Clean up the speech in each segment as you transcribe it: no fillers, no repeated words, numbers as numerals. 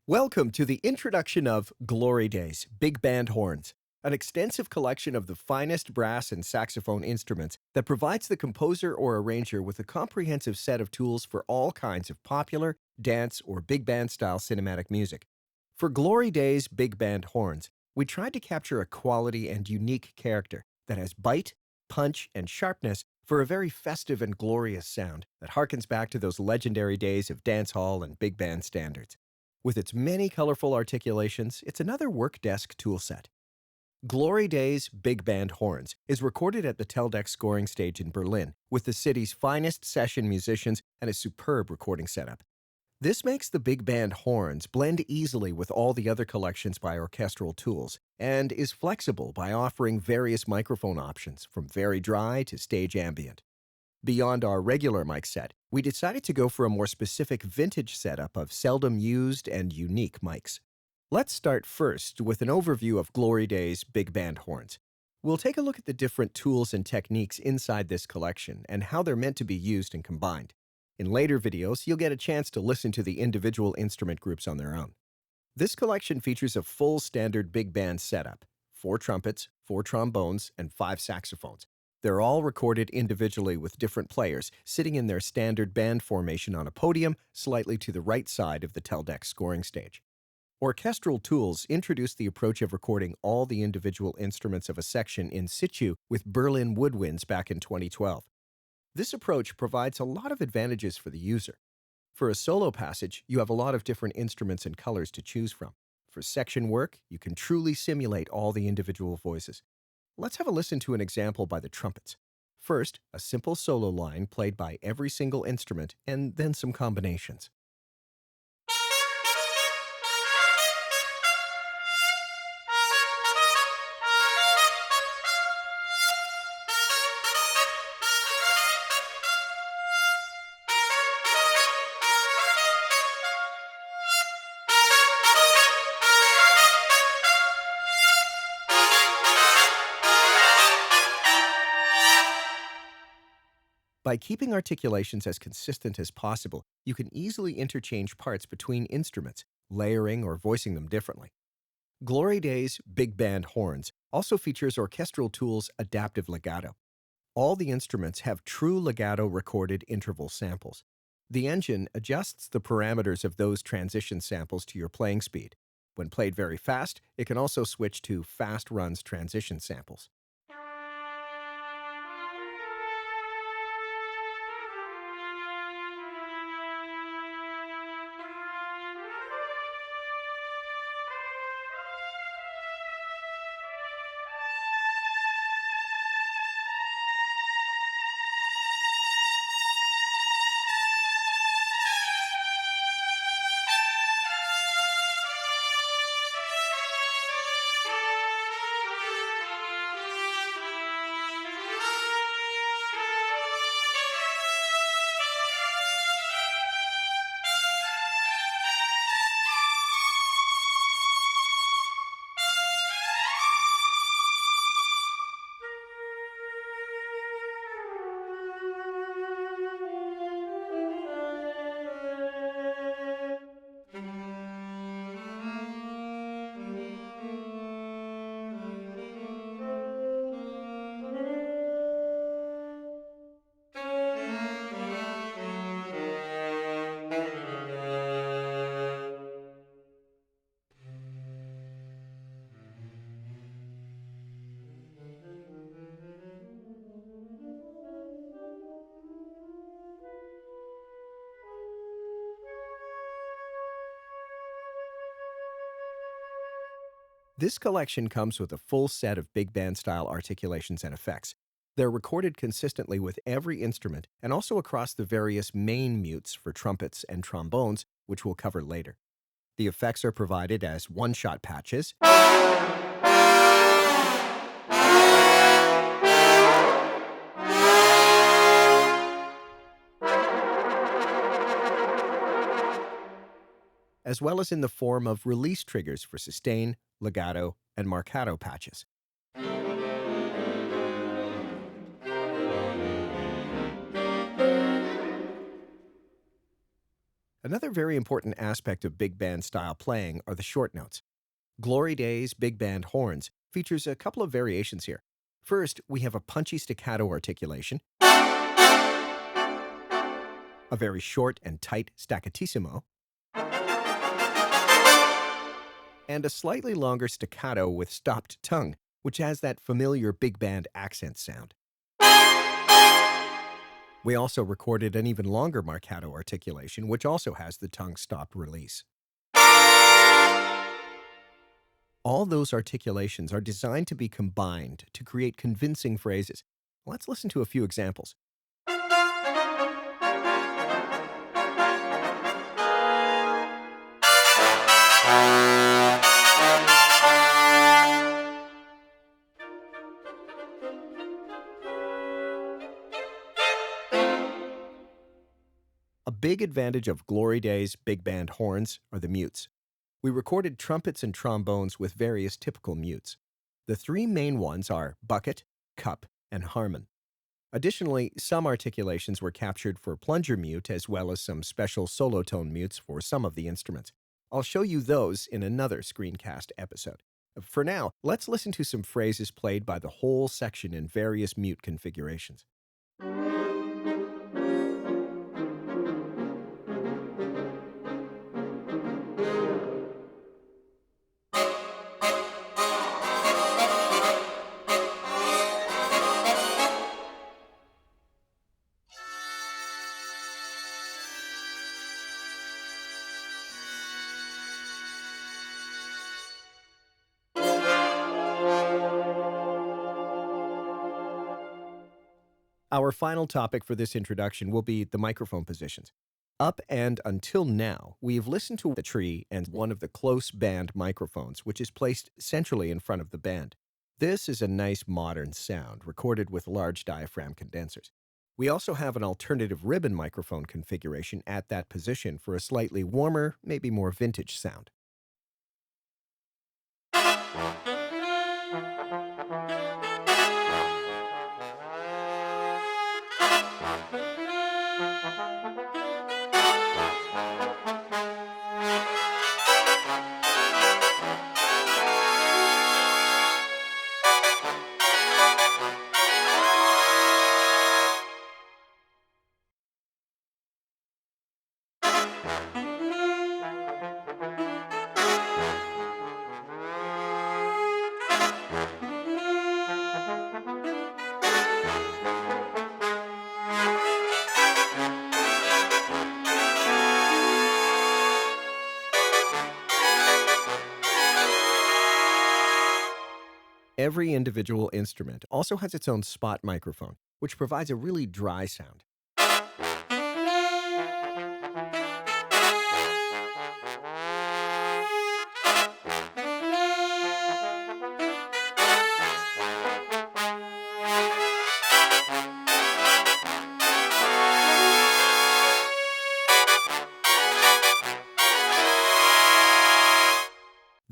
Welcome to the introduction of Glory Days, Big Band Horns, an extensive collection of the finest brass and saxophone instruments that provides the composer or arranger with a comprehensive set of tools for all kinds of popular, dance, or big band-style cinematic music. For Glory Days, Big Band Horns, we tried to capture a quality and unique character that has bite, punch, and sharpness for a very festive and glorious sound that harkens back to those legendary days of dance hall and big band standards. With its many colorful articulations, it's another work desk toolset. Glory Days Big Band Horns is recorded at the Teldec scoring stage in Berlin with the city's finest session musicians and a superb recording setup. This makes the big band horns blend easily with all the other collections by Orchestral tools and is flexible by offering various microphone options from very dry to stage ambient. Beyond our regular mic set, we decided to go for a more specific vintage setup of seldom used and unique mics. Let's start first with an overview of Glory Days Big Band Horns. We'll take a look at the different tools and techniques inside this collection and how they're meant to be used and combined. In later videos, you'll get a chance to listen to the individual instrument groups on their own. This collection features a full standard big band setup: 4 trumpets, 4 trombones, and 5 saxophones. They're all recorded individually with different players, sitting in their standard band formation on a podium slightly to the right side of the Teldec scoring stage. Orchestral tools introduced the approach of recording all the individual instruments of a section in situ with Berlin woodwinds back in 2012. This approach provides a lot of advantages for the user. For a solo passage, you have a lot of different instruments and colors to choose from. For section work, you can truly simulate all the individual voices. Let's have a listen to an example by the trumpets. First, a simple solo line played by every single instrument, and then some combinations. By keeping articulations as consistent as possible, you can easily interchange parts between instruments, layering or voicing them differently. Glory Days Big Band Horns also features Orchestral tools' adaptive legato. All the instruments have true legato recorded interval samples. The engine adjusts the parameters of those transition samples to your playing speed. When played very fast, it can also switch to fast runs transition samples. This collection comes with a full set of big band-style articulations and effects. They're recorded consistently with every instrument and also across the various main mutes for trumpets and trombones, which we'll cover later. The effects are provided as one-shot patches, as well as in the form of release triggers for sustain, legato, and marcato patches. Another very important aspect of big band style playing are the short notes. Glory Days big band horns features a couple of variations here. First, we have a punchy staccato articulation, a very short and tight staccatissimo, and a slightly longer staccato with stopped tongue, which has that familiar big band accent sound. We also recorded an even longer marcato articulation, which also has the tongue stopped release. All those articulations are designed to be combined to create convincing phrases. Let's listen to a few examples. A big advantage of Glory Days big band horns are the mutes. We recorded trumpets and trombones with various typical mutes. The three main ones are bucket, cup, and harmon. Additionally, some articulations were captured for plunger mute as well as some special solo tone mutes for some of the instruments. I'll show you those in another Screencast episode. For now, let's listen to some phrases played by the whole section in various mute configurations. Our final topic for this introduction will be the microphone positions. Up and until now, we've listened to the tree and one of the close band microphones, which is placed centrally in front of the band. This is a nice modern sound, recorded with large diaphragm condensers. We also have an alternative ribbon microphone configuration at that position for a slightly warmer, maybe more vintage sound. Every individual instrument also has its own spot microphone, which provides a really dry sound.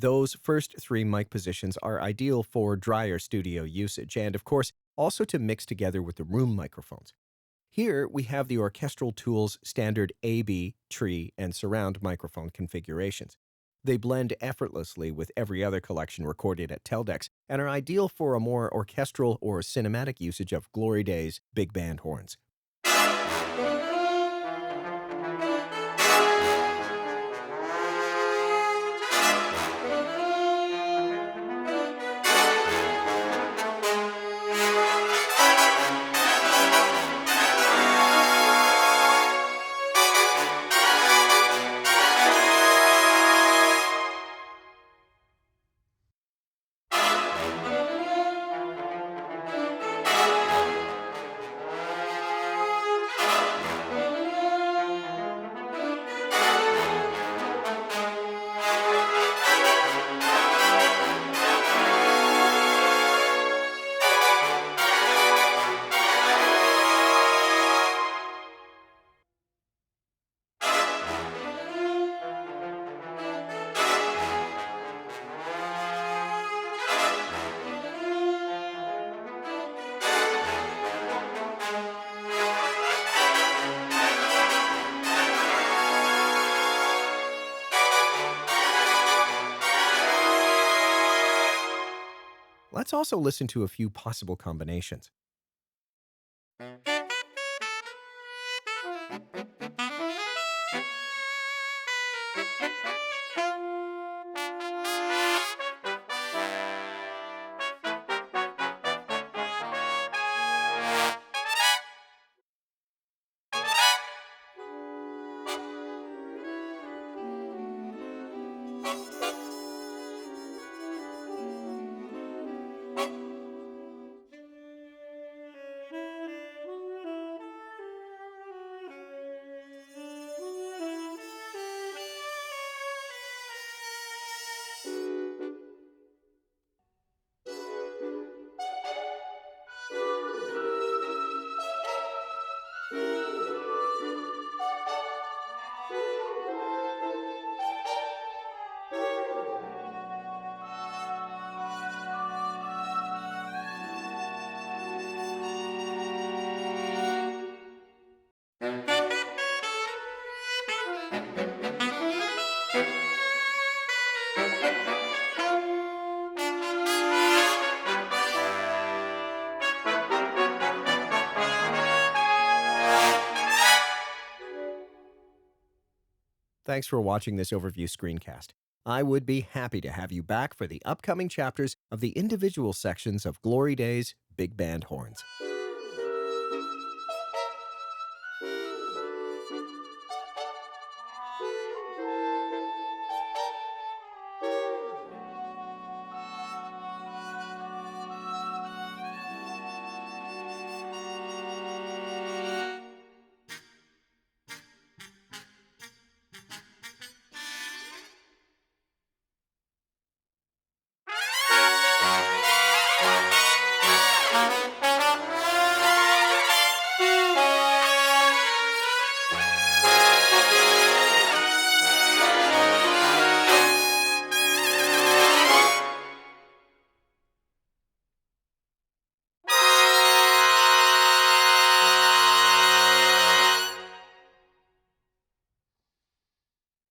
Those first three mic positions are ideal for drier studio usage and, of course, also to mix together with the room microphones. Here we have the Orchestral Tools standard AB, tree, and surround microphone configurations. They blend effortlessly with every other collection recorded at Teldex and are ideal for a more orchestral or cinematic usage of Glory Days big band horns. also listen to a few possible combinations. Thanks for watching this overview screencast. I would be happy to have you back for the upcoming chapters of the individual sections of Glory Days Big Band Horns.